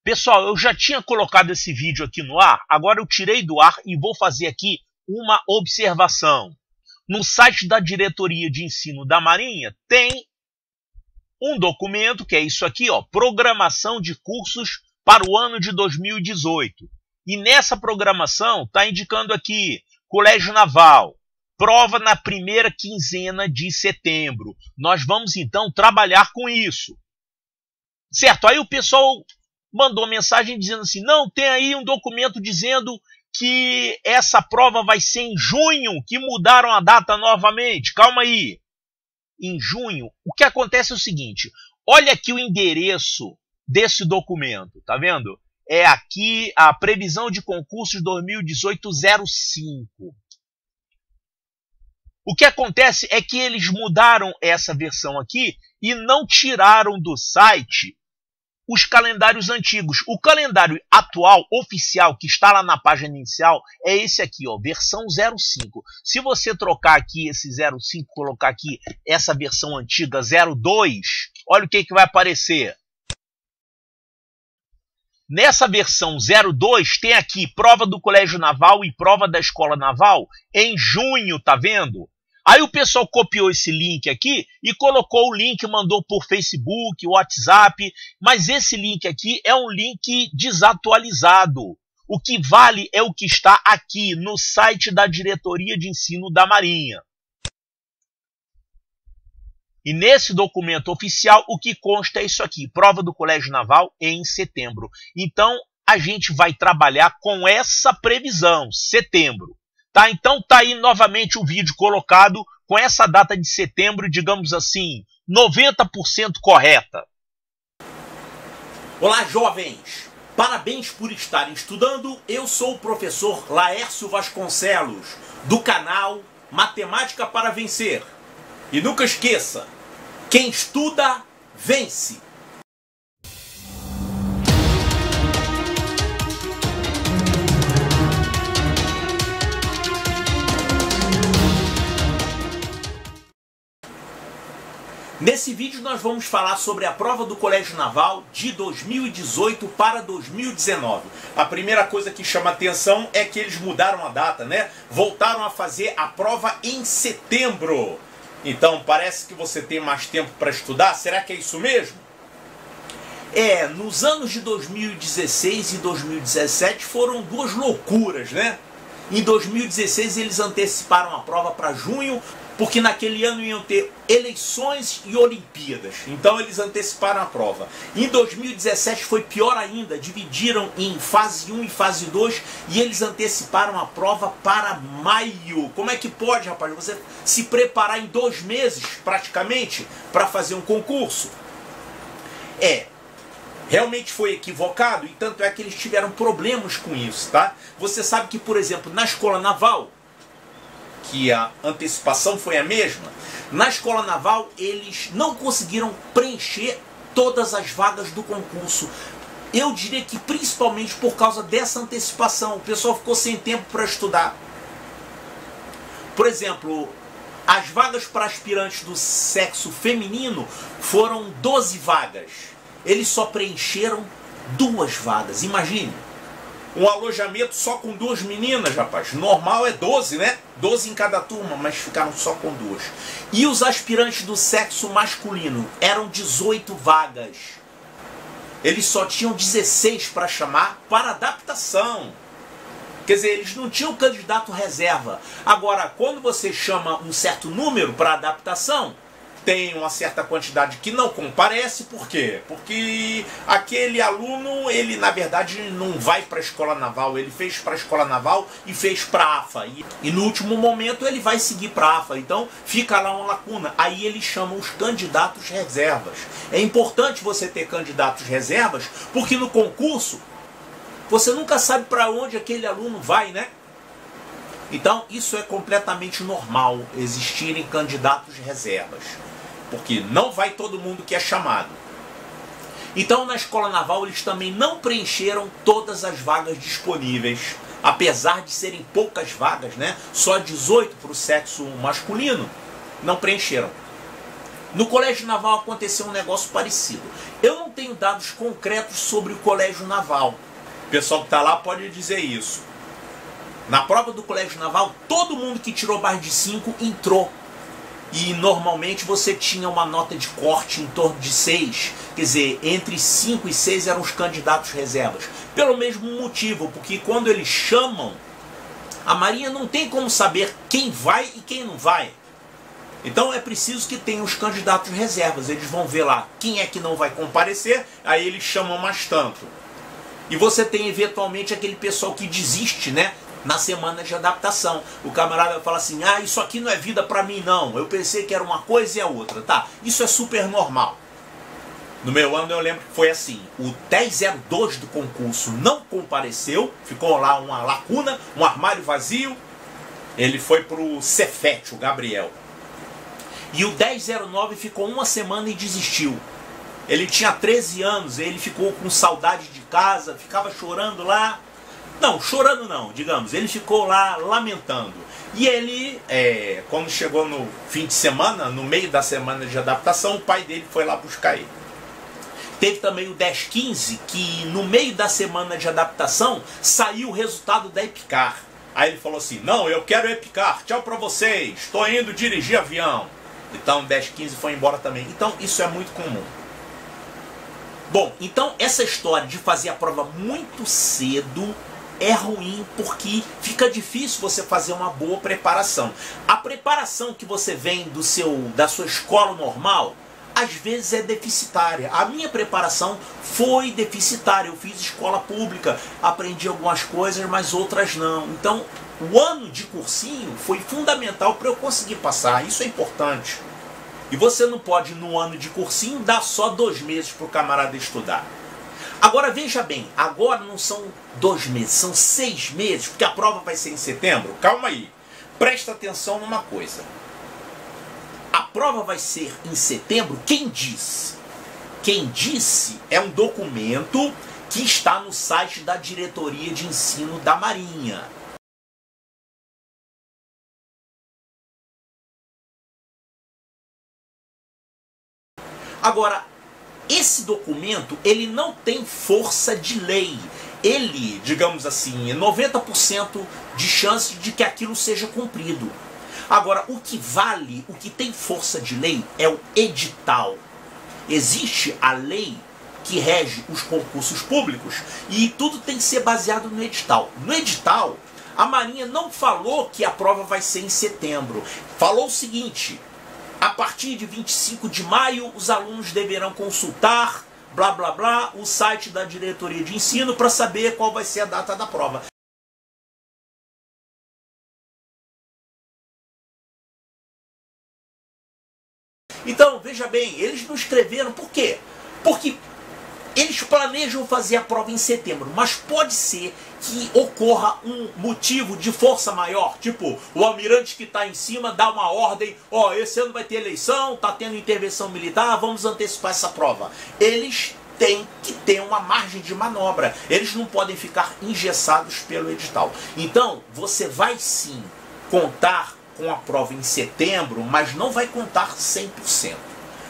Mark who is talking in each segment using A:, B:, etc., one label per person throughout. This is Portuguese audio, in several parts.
A: Pessoal, eu já tinha colocado esse vídeo aqui no ar, agora eu tirei do ar e vou fazer aqui uma observação. No site da Diretoria de Ensino da Marinha tem um documento que é isso aqui, ó, Programação de Cursos para o ano de 2018. E nessa programação está indicando aqui Colégio Naval, prova na primeira quinzena de setembro. Nós vamos então trabalhar com isso. Certo, aí o pessoal mandou mensagem dizendo assim, não, tem aí um documento dizendo que essa prova vai ser em junho, que mudaram a data novamente. Calma aí. Em junho, o que acontece é o seguinte, olha aqui o endereço desse documento, tá vendo? É aqui a previsão de concursos 2018-05. O que acontece é que eles mudaram essa versão aqui e não tiraram do site os calendários antigos. O calendário atual, oficial, que está lá na página inicial, é esse aqui, ó, versão 05. Se você trocar aqui esse 05, colocar aqui essa versão antiga 02, olha o que vai aparecer. Nessa versão 02 tem aqui prova do Colégio Naval e prova da Escola Naval em junho, tá vendo? Aí o pessoal copiou esse link aqui e colocou o link, mandou por Facebook, WhatsApp, mas esse link aqui é um link desatualizado. O que vale é o que está aqui no site da Diretoria de Ensino da Marinha. E nesse documento oficial, o que consta é isso aqui, prova do Colégio Naval em setembro. Então, a gente vai trabalhar com essa previsão, setembro. Tá? Então, tá aí novamente o vídeo colocado com essa data de setembro, digamos assim, 90% correta.
B: Olá, jovens! Parabéns por estarem estudando. Eu sou o professor Laércio Vasconcelos, do canal Matemática para Vencer. E nunca esqueça, quem estuda, vence! Nesse vídeo nós vamos falar sobre a prova do Colégio Naval de 2018 para 2019. A primeira coisa que chama atenção é que eles mudaram a data, né? Voltaram a fazer a prova em setembro. Então parece que você tem mais tempo para estudar. Será que é isso mesmo? Nos anos de 2016 e 2017 foram duas loucuras, né? Em 2016 eles anteciparam a prova para junho, porque naquele ano iam ter eleições e Olimpíadas. Então eles anteciparam a prova. Em 2017 foi pior ainda, dividiram em fase 1 e fase 2 e eles anteciparam a prova para maio. Como é que pode, rapaz, você se preparar em 2 meses, praticamente, para fazer um concurso? Realmente foi equivocado e tanto é que eles tiveram problemas com isso, tá? Você sabe que, por exemplo, na Escola Naval, que a antecipação foi a mesma, na Escola Naval eles não conseguiram preencher todas as vagas do concurso. Eu diria que principalmente por causa dessa antecipação, o pessoal ficou sem tempo para estudar. Por exemplo, as vagas para aspirantes do sexo feminino foram 12 vagas. Eles só preencheram 2 vagas, imagine. Um alojamento só com 2 meninas, rapaz. Normal é 12, né? 12 em cada turma, mas ficaram só com 2. E os aspirantes do sexo masculino eram 18 vagas. Eles só tinham 16 para chamar para adaptação. Quer dizer, eles não tinham candidato reserva. Agora, quando você chama um certo número para adaptação, tem uma certa quantidade que não comparece, por quê? Porque aquele aluno, ele na verdade não vai para a Escola Naval, ele fez para a Escola Naval e fez para a AFA. E no último momento ele vai seguir para a AFA, então fica lá uma lacuna. Aí eles chamam os candidatos reservas. É importante você ter candidatos reservas, porque no concurso você nunca sabe para onde aquele aluno vai, né? Então isso é completamente normal, existirem candidatos reservas. Porque não vai todo mundo que é chamado. Então na Escola Naval eles também não preencheram todas as vagas disponíveis. Apesar de serem poucas vagas, né? Só 18 para o sexo masculino. Não preencheram. No Colégio Naval aconteceu um negócio parecido. Eu não tenho dados concretos sobre o Colégio Naval. O pessoal que está lá pode dizer isso. Na prova do Colégio Naval, todo mundo que tirou mais de 5 entrou. E normalmente você tinha uma nota de corte em torno de 6. Quer dizer, entre 5 e 6 eram os candidatos reservas. Pelo mesmo motivo, porque quando eles chamam, a Marinha não tem como saber quem vai e quem não vai. Então é preciso que tenha os candidatos reservas. Eles vão ver lá quem é que não vai comparecer, aí eles chamam mais tanto. E você tem eventualmente aquele pessoal que desiste, né? Na semana de adaptação. O camarada fala assim, ah, isso aqui não é vida pra mim não. Eu pensei que era uma coisa e a outra. Tá, isso é super normal. No meu ano eu lembro que foi assim. O 1002 do concurso não compareceu. Ficou lá uma lacuna, um armário vazio. Ele foi pro Cefete, o Gabriel. E o 1009 ficou uma semana e desistiu. Ele tinha 13 anos, ele ficou com saudade de casa, ficava chorando lá. Não, chorando não, digamos. Ele ficou lá lamentando. E ele, quando chegou no fim de semana, no meio da semana de adaptação, o pai dele foi lá buscar ele. Teve também o 1015, que no meio da semana de adaptação, saiu o resultado da Epicar. Aí ele falou assim, não, eu quero Epicar, tchau pra vocês, estou indo dirigir avião. Então o 1015 foi embora também. Então isso é muito comum. Bom, então essa história de fazer a prova muito cedo é ruim porque fica difícil você fazer uma boa preparação. A preparação que você vem da sua escola normal, às vezes é deficitária. A minha preparação foi deficitária. Eu fiz escola pública, aprendi algumas coisas, mas outras não. Então, o ano de cursinho foi fundamental para eu conseguir passar. Isso é importante. E você não pode, no ano de cursinho, dar só 2 meses para o camarada estudar. Agora veja bem, agora não são 2 meses, são 6 meses, porque a prova vai ser em setembro. Calma aí, presta atenção numa coisa. A prova vai ser em setembro, quem diz? Quem disse é um documento que está no site da Diretoria de Ensino da Marinha. Agora, esse documento, ele não tem força de lei. Ele, digamos assim, é 90% de chance de que aquilo seja cumprido. Agora, o que vale, o que tem força de lei é o edital. Existe a lei que rege os concursos públicos e tudo tem que ser baseado no edital. No edital, a Marinha não falou que a prova vai ser em setembro. Falou o seguinte: a partir de 25 de maio, os alunos deverão consultar, blá blá blá, o site da Diretoria de Ensino para saber qual vai ser a data da prova. Então, veja bem, eles não escreveram, por quê? Porque eles planejam fazer a prova em setembro, mas pode ser que ocorra um motivo de força maior, tipo, o almirante que está em cima dá uma ordem, ó, esse ano vai ter eleição, está tendo intervenção militar, vamos antecipar essa prova. Eles têm que ter uma margem de manobra, eles não podem ficar engessados pelo edital. Então, você vai sim contar com a prova em setembro, mas não vai contar 100%.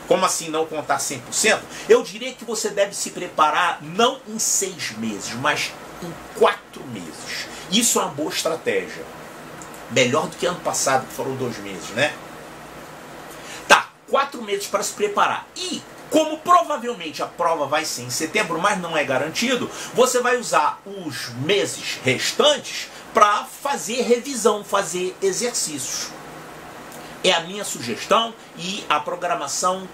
B: Como assim não contar 100%? Eu diria que você deve se preparar não em 6 meses, mas em 4 meses. Isso é uma boa estratégia. Melhor do que ano passado, que foram 2 meses, né? Tá, 4 meses para se preparar. E, como provavelmente a prova vai ser em setembro, mas não é garantido, você vai usar os meses restantes para fazer revisão, fazer exercícios. É a minha sugestão e a programação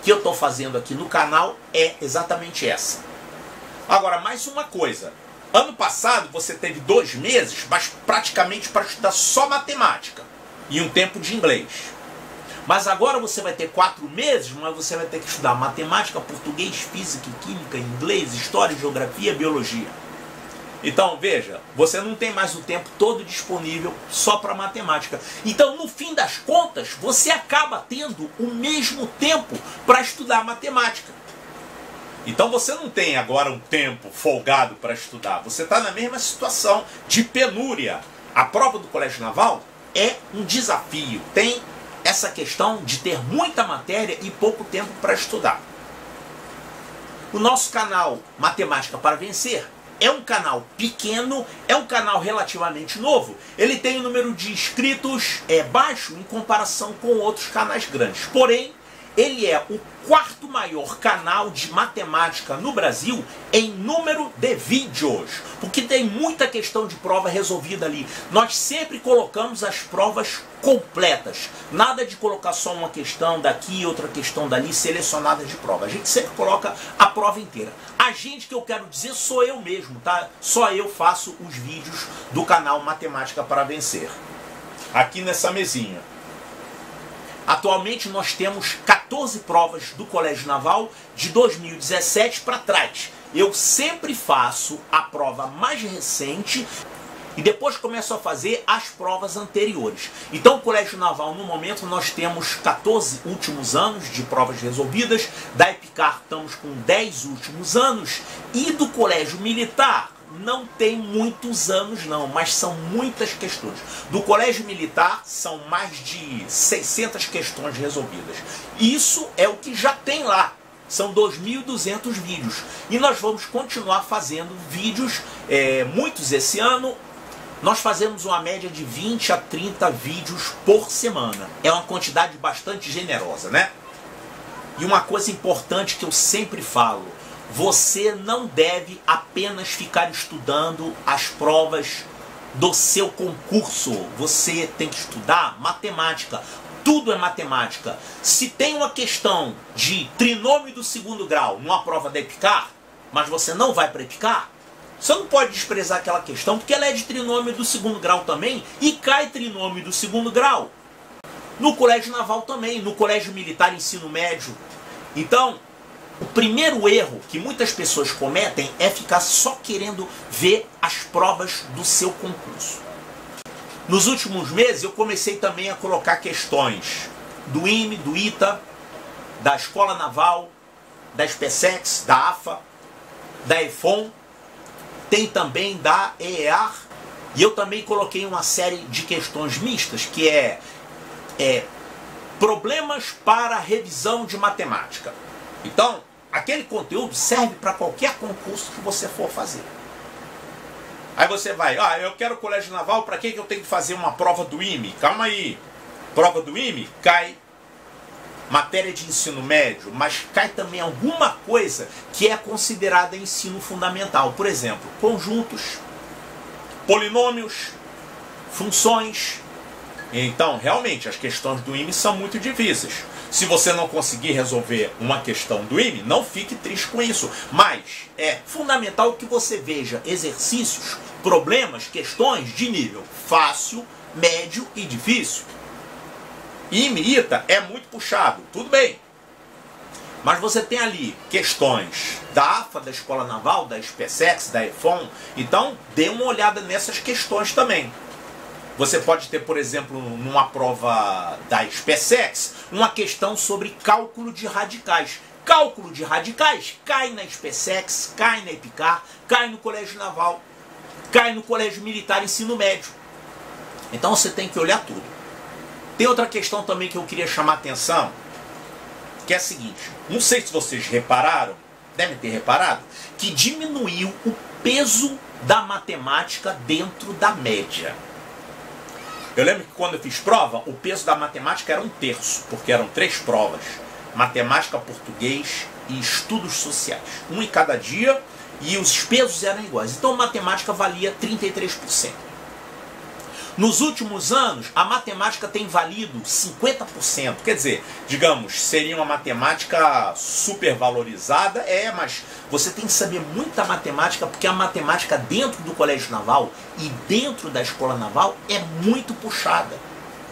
B: que eu estou fazendo aqui no canal é exatamente essa. Agora, mais uma coisa. Ano passado você teve 2 meses, mas praticamente para estudar só matemática e um tempo de inglês. Mas agora você vai ter 4 meses, mas você vai ter que estudar matemática, português, física e química, inglês, história, geografia, biologia. Então, veja, você não tem mais o tempo todo disponível só para matemática. Então, no fim das contas, você acaba tendo o mesmo tempo para estudar matemática. Então, você não tem agora um tempo folgado para estudar. Você está na mesma situação de penúria. A prova do Colégio Naval é um desafio. essa questão de ter muita matéria e pouco tempo para estudar. O nosso canal Matemática para Vencer é um canal pequeno, é um canal relativamente novo. Ele tem um número de inscritos baixo em comparação com outros canais grandes. Porém, ele é o quarto maior canal de matemática no Brasil em número de vídeos, porque tem muita questão de prova resolvida ali. Nós sempre colocamos as provas completas, nada de colocar só uma questão daqui, outra questão dali, selecionadas de prova. A gente sempre coloca a prova inteira. A gente, que eu quero dizer, sou eu mesmo, tá? Só eu faço os vídeos do canal Matemática para Vencer. Aqui nessa mesinha. Atualmente nós temos 14 provas do Colégio Naval de 2017 para trás. Eu sempre faço a prova mais recente e depois começo a fazer as provas anteriores. Então o Colégio Naval, no momento, nós temos 14 últimos anos de provas resolvidas. Da EPICAR estamos com 10 últimos anos. E do Colégio Militar não tem muitos anos não, mas são muitas questões. Do Colégio Militar são mais de 600 questões resolvidas. Isso é o que já tem lá. São 2.200 vídeos. E nós vamos continuar fazendo vídeos, muitos esse ano. Nós fazemos uma média de 20 a 30 vídeos por semana. É uma quantidade bastante generosa, né? E uma coisa importante que eu sempre falo: você não deve apenas ficar estudando as provas do seu concurso. Você tem que estudar matemática. Tudo é matemática. Se tem uma questão de trinômio do segundo grau numa prova da EPICAR, mas você não vai para a EPICAR, você não pode desprezar aquela questão, porque ela é de trinômio do segundo grau também, e cai trinômio do segundo grau no Colégio Naval também, no Colégio Militar Ensino Médio. Então, o primeiro erro que muitas pessoas cometem é ficar só querendo ver as provas do seu concurso. Nos últimos meses eu comecei também a colocar questões do IME, do ITA, da Escola Naval, da SPSEX, da AFA, da EFON, tem também da EEAR, e eu também coloquei uma série de questões mistas, que é problemas para revisão de matemática. Então, aquele conteúdo serve para qualquer concurso que você for fazer. Aí você vai, eu quero Colégio Naval, para que eu tenho que fazer uma prova do IME? Calma aí, prova do IME cai matéria de ensino médio, mas cai também alguma coisa que é considerada ensino fundamental. Por exemplo, conjuntos, polinômios, funções. Então, realmente, as questões do IME são muito difíceis. Se você não conseguir resolver uma questão do IME, não fique triste com isso. Mas é fundamental que você veja exercícios, problemas, questões de nível fácil, médio e difícil. IME, ITA é muito puxado, tudo bem. Mas você tem ali questões da AFA, da Escola Naval, da SPSEX, da EFON. Então, dê uma olhada nessas questões também. Você pode ter, por exemplo, numa prova da SPSEX, uma questão sobre cálculo de radicais. Cálculo de radicais cai na SPSEX, cai na EPICAR, cai no Colégio Naval, cai no Colégio Militar Ensino Médio. Então você tem que olhar tudo. Tem outra questão também que eu queria chamar a atenção, que é a seguinte: não sei se vocês repararam, devem ter reparado, que diminuiu o peso da matemática dentro da média. Eu lembro que quando eu fiz prova, o peso da matemática era 1/3, porque eram 3 provas: matemática, português e estudos sociais. Um em cada dia, e os pesos eram iguais. Então a matemática valia 33%. Nos últimos anos, a matemática tem valido 50%. Quer dizer, digamos, seria uma matemática supervalorizada, mas você tem que saber muita matemática, porque a matemática dentro do Colégio Naval e dentro da Escola Naval é muito puxada.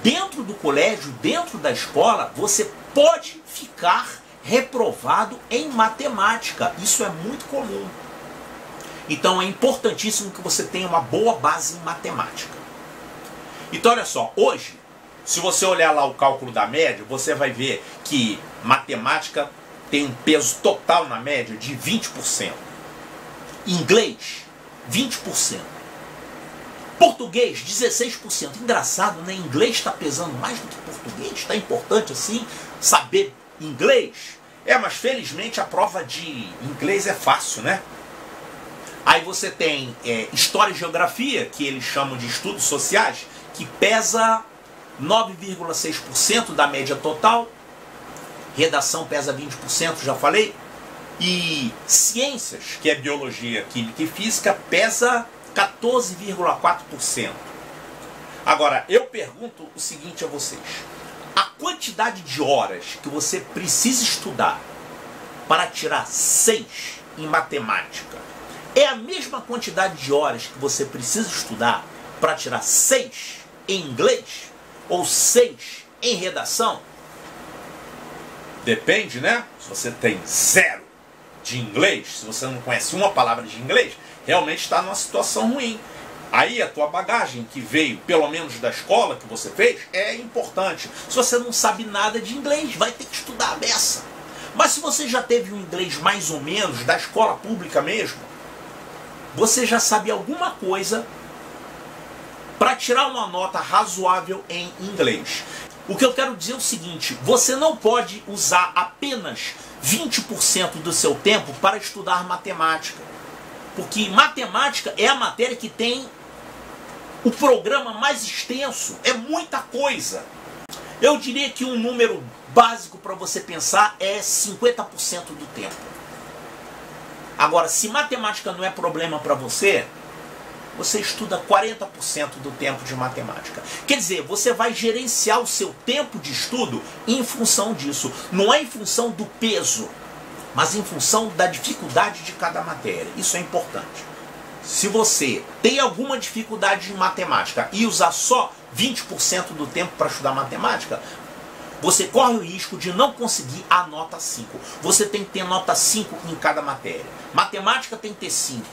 B: Dentro do colégio, dentro da escola, você pode ficar reprovado em matemática. Isso é muito comum. Então é importantíssimo que você tenha uma boa base em matemática. Então olha só, hoje, se você olhar lá o cálculo da média, você vai ver que matemática tem um peso total na média de 20%. Inglês, 20%. Português, 16%. Engraçado, né? Inglês está pesando mais do que português. Está importante assim saber inglês. Mas felizmente a prova de inglês é fácil, né? Aí você tem História e Geografia, que eles chamam de estudos sociais, que pesa 9,6% da média total. Redação pesa 20%, já falei. E Ciências, que é Biologia, Química e Física, pesa 14,4%. Agora, eu pergunto o seguinte a vocês. A quantidade de horas que você precisa estudar para tirar 6 em matemática é a mesma quantidade de horas que você precisa estudar para tirar 6 em inglês ou 6 em redação? Depende, né? Se você tem 0 de inglês, se você não conhece uma palavra de inglês, realmente está numa situação ruim. Aí a tua bagagem que veio, pelo menos da escola que você fez, é importante. Se você não sabe nada de inglês, vai ter que estudar a beça. Mas se você já teve um inglês mais ou menos, da escola pública mesmo, você já sabe alguma coisa para tirar uma nota razoável em inglês. O que eu quero dizer é o seguinte, você não pode usar apenas 20% do seu tempo para estudar matemática. Porque matemática é a matéria que tem o programa mais extenso, é muita coisa. Eu diria que um número básico para você pensar é 50% do tempo. Agora, se matemática não é problema para você, você estuda 40% do tempo de matemática. Quer dizer, você vai gerenciar o seu tempo de estudo em função disso. Não é em função do peso, mas em função da dificuldade de cada matéria. Isso é importante. Se você tem alguma dificuldade em matemática e usar só 20% do tempo para estudar matemática, você corre o risco de não conseguir a nota 5. Você tem que ter nota 5 em cada matéria. Matemática tem que ter 5.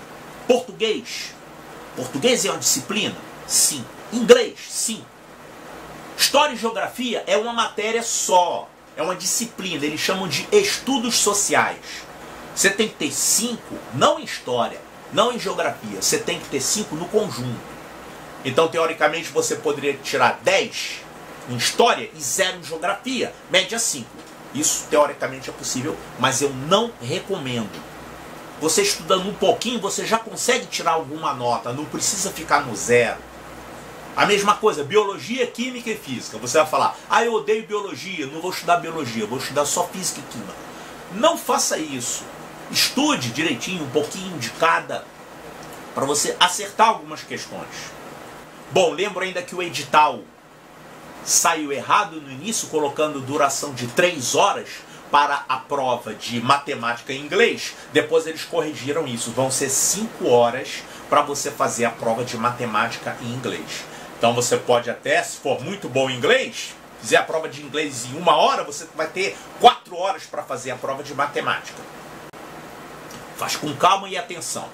B: Português é uma disciplina? Sim. Inglês? Sim. História e Geografia é uma matéria só. É uma disciplina. Eles chamam de estudos sociais. Você tem que ter 5, não em História, não em Geografia. Você tem que ter 5 no conjunto. Então, teoricamente, você poderia tirar 10 em História e 0 em Geografia. Média 5. Isso, teoricamente, é possível, mas eu não recomendo. Você estudando um pouquinho, você já consegue tirar alguma nota, não precisa ficar no 0. A mesma coisa, Biologia, Química e Física. Você vai falar, eu odeio Biologia, não vou estudar Biologia, vou estudar só Física e Química. Não faça isso. Estude direitinho, um pouquinho de cada, para você acertar algumas questões. Bom, lembro ainda que o edital saiu errado no início, colocando duração de 3 horas, para a prova de matemática e inglês. Depois eles corrigiram isso. Vão ser 5 horas para você fazer a prova de matemática e inglês. Então você pode até, se for muito bom em inglês, fizer a prova de inglês em 1 hora, você vai ter 4 horas para fazer a prova de matemática. Faz com calma e atenção.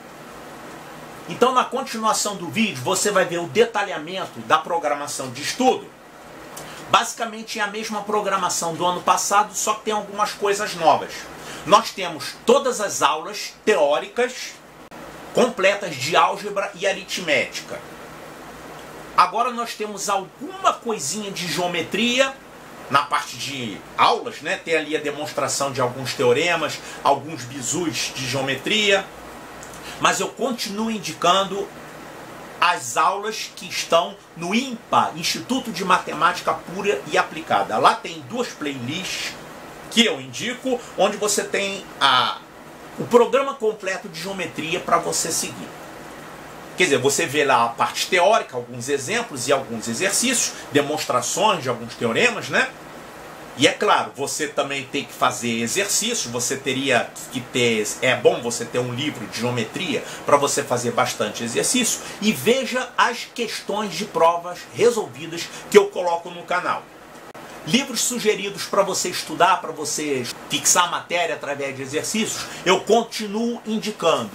B: Então, na continuação do vídeo, você vai ver o detalhamento da programação de estudo. Basicamente é a mesma programação do ano passado, só que tem algumas coisas novas. Nós temos todas as aulas teóricas completas de álgebra e aritmética. Agora nós temos alguma coisinha de geometria na parte de aulas, né? Tem ali a demonstração de alguns teoremas, alguns bizus de geometria. Mas eu continuo indicando as aulas que estão no INPA, Instituto de Matemática Pura e Aplicada. Lá tem 2 playlists que eu indico, onde você tem o programa completo de geometria para você seguir. Quer dizer, você vê lá a parte teórica, alguns exemplos e alguns exercícios, demonstrações de alguns teoremas, né? E é claro, você também tem que fazer exercícios, você teria que ter, é bom você ter um livro de geometria para você fazer bastante exercício, e veja as questões de provas resolvidas que eu coloco no canal. Livros sugeridos para você estudar, para você fixar a matéria através de exercícios, eu continuo indicando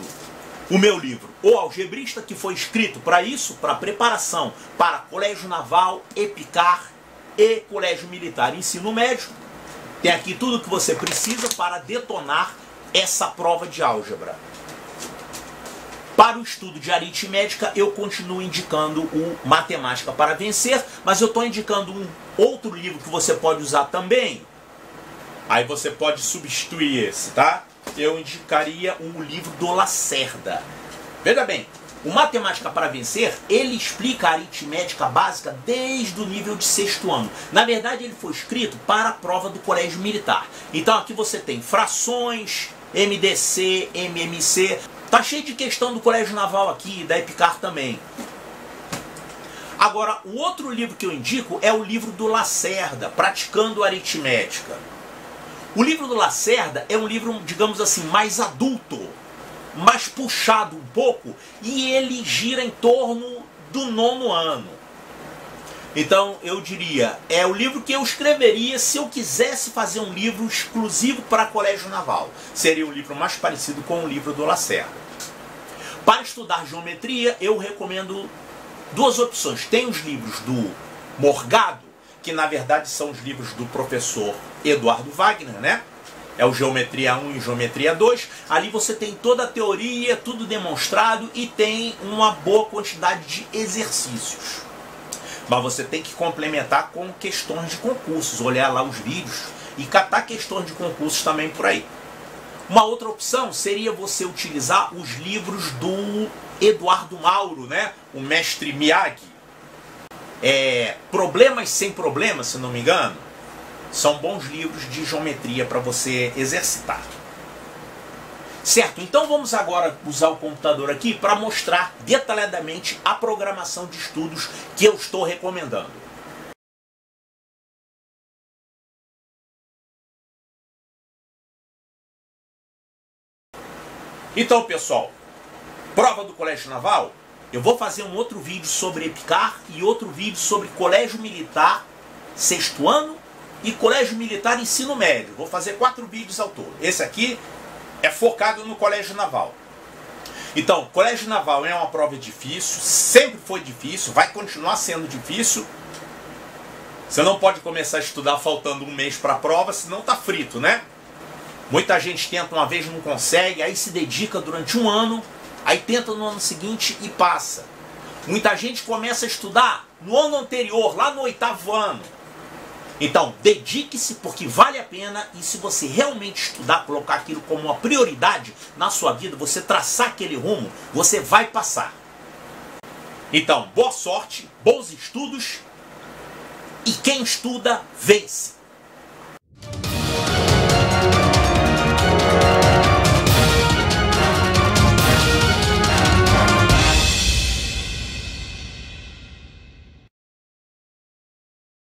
B: o meu livro, O Algebrista, que foi escrito para isso, para preparação para Colégio Naval, EPICAR e Colégio Militar Ensino Médio. Tem aqui tudo o que você precisa para detonar essa prova de álgebra. Para o estudo de aritmética, eu continuo indicando o Matemática para Vencer, mas eu estou indicando um outro livro que você pode usar também. Aí você pode substituir esse, tá? Eu indicaria o livro do Lacerda. Veja bem, o Matemática para Vencer, ele explica a aritmética básica desde o nível de 6º ano. Na verdade, ele foi escrito para a prova do Colégio Militar. Então aqui você tem frações, MDC, MMC... Tá cheio de questão do Colégio Naval aqui, da EPICAR também. Agora, o outro livro que eu indico é o livro do Lacerda, Praticando Aritmética. O livro do Lacerda é um livro, digamos assim, mais adulto, mais puxado um pouco, e ele gira em torno do 9º ano. Então, eu diria, é o livro que eu escreveria se eu quisesse fazer um livro exclusivo para Colégio Naval. Seria o livro mais parecido com o livro do Lacerda. Para estudar geometria, eu recomendo duas opções. Tem os livros do Morgado, que na verdade são os livros do professor Eduardo Wagner, né? É o Geometria 1 e Geometria 2. Ali você tem toda a teoria, tudo demonstrado e tem uma boa quantidade de exercícios. Mas você tem que complementar com questões de concursos, olhar lá os vídeos e catar questões de concursos também por aí. Uma outra opção seria você utilizar os livros do Eduardo Mauro, né? O mestre Miyagi. Problemas sem problemas, se não me engano. São bons livros de geometria para você exercitar. Certo, então vamos agora usar o computador aqui para mostrar detalhadamente a programação de estudos que eu estou recomendando. Então, pessoal, prova do Colégio Naval, eu vou fazer um outro vídeo sobre EPICAR e outro vídeo sobre Colégio Militar 6º ano e Colégio Militar Ensino Médio. Vou fazer 4 vídeos ao todo. Esse aqui é focado no Colégio Naval. Então, Colégio Naval é uma prova difícil, sempre foi difícil, vai continuar sendo difícil. Você não pode começar a estudar faltando um mês para a prova, senão tá frito, né? Muita gente tenta uma vez, não consegue, aí se dedica durante um ano, aí tenta no ano seguinte e passa. Muita gente começa a estudar no ano anterior, lá no 8º ano. Então, dedique-se porque vale a pena, e se você realmente estudar, colocar aquilo como uma prioridade na sua vida, você traçar aquele rumo, você vai passar. Então, boa sorte, bons estudos, e quem estuda, vence.